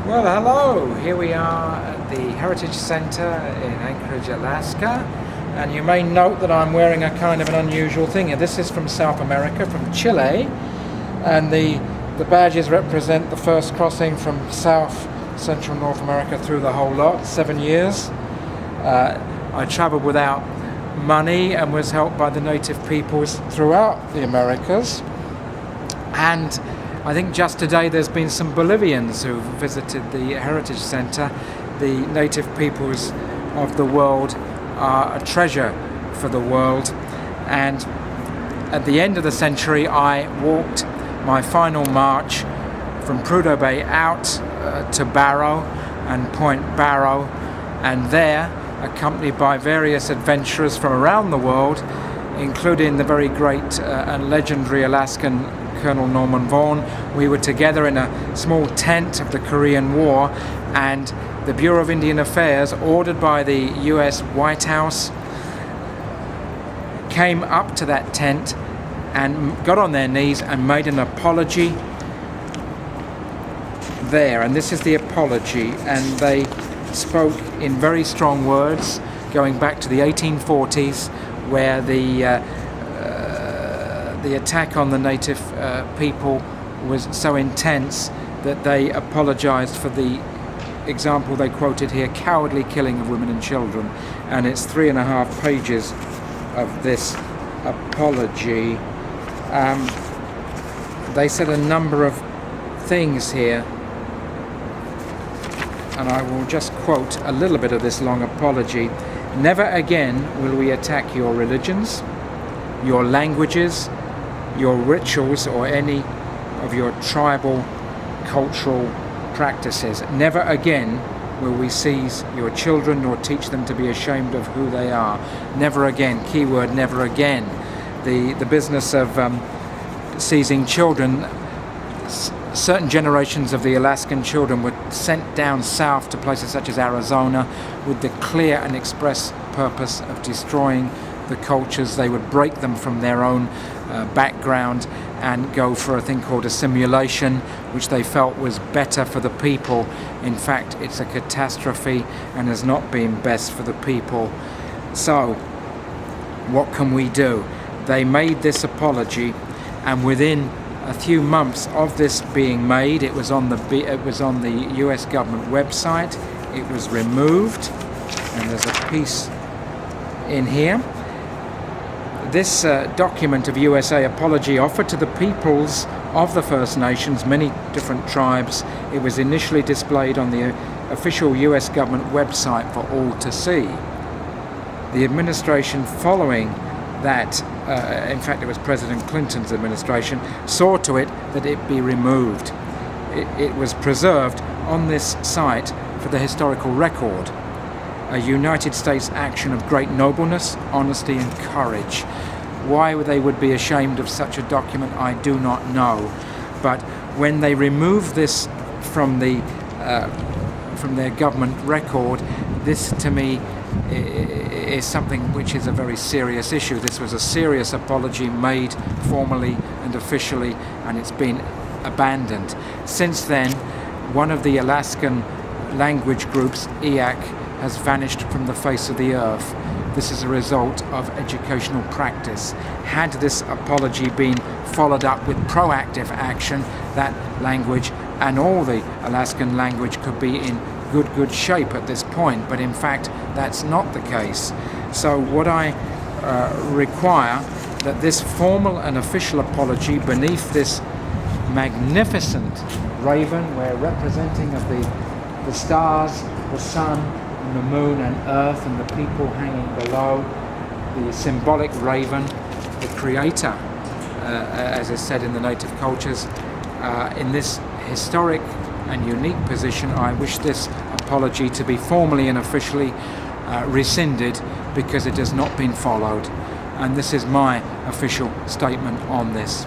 Well, hello. Here we are at the Heritage Center in Anchorage, Alaska. And you may note that I'm wearing a kind of an unusual thing. This is from South America, from Chile. And the badges represent the first crossing from South Central North America through the whole lot, 7 years. I traveled without money and was helped by the native peoples throughout the Americas. And I think just today there's been some Bolivians who visited the Heritage Center. The native peoples of the world are a treasure for the world. And at the end of the century, I walked my final march from Prudhoe Bay out to Barrow and Point Barrow, and there, accompanied by various adventurers from around the world, including the very great and legendary Alaskan Colonel Norman Vaughan. We were together in a small tent of the Korean War, and the Bureau of Indian Affairs, ordered by the US White House, came up to that tent and got on their knees and made an apology there. And this is the apology, and they spoke in very strong words going back to the 1840s, where the attack on the native people was so intense that they apologized for the example they quoted here, cowardly killing of women and children. And it's 3.5 pages of this apology. They said a number of things here, and I will just quote a little bit of this long apology. Never again will we attack your religions, your languages, your rituals, or any of your tribal cultural practices. Never again will we seize your children nor teach them to be ashamed of who they are. Never again, keyword never again. The business of seizing children, certain generations of the Alaskan children were sent down south to places such as Arizona with the clear and express purpose of destroying the cultures. They would break them from their own background and go for a thing called assimilation, which they felt was better for the people. In fact, it's a catastrophe and has not been best for the people. So, what can we do? They made this apology, and within a few months of this being made, it was on the US government website. It was removed, and there's a piece in here. This document of USA apology offered to the peoples of the First Nations, many different tribes. It was initially displayed on the official US government website for all to see. The administration following that, in fact it was President Clinton's administration, saw to it that it be removed. It was preserved on this site for the historical record. A United States action of great nobleness, honesty and courage. Why they would be ashamed of such a document, I do not know. But when they remove this from their government record, this to me is something which is a very serious issue. This was a serious apology made formally and officially, and it's been abandoned. Since then, one of the Alaskan language groups, Eyak, has vanished from the face of the earth. This is a result of educational practice. Had this apology been followed up with proactive action, that language and all the Alaskan language could be in good shape at this point, but in fact that's not the case. So what I require, that this formal and official apology beneath this magnificent raven, where representing of the stars, the sun, and the moon and earth and the people hanging below, the symbolic raven, the creator, as is said in the native cultures, in this historic and unique position, I wish this apology to be formally and officially rescinded, because it has not been followed. And this is my official statement on this.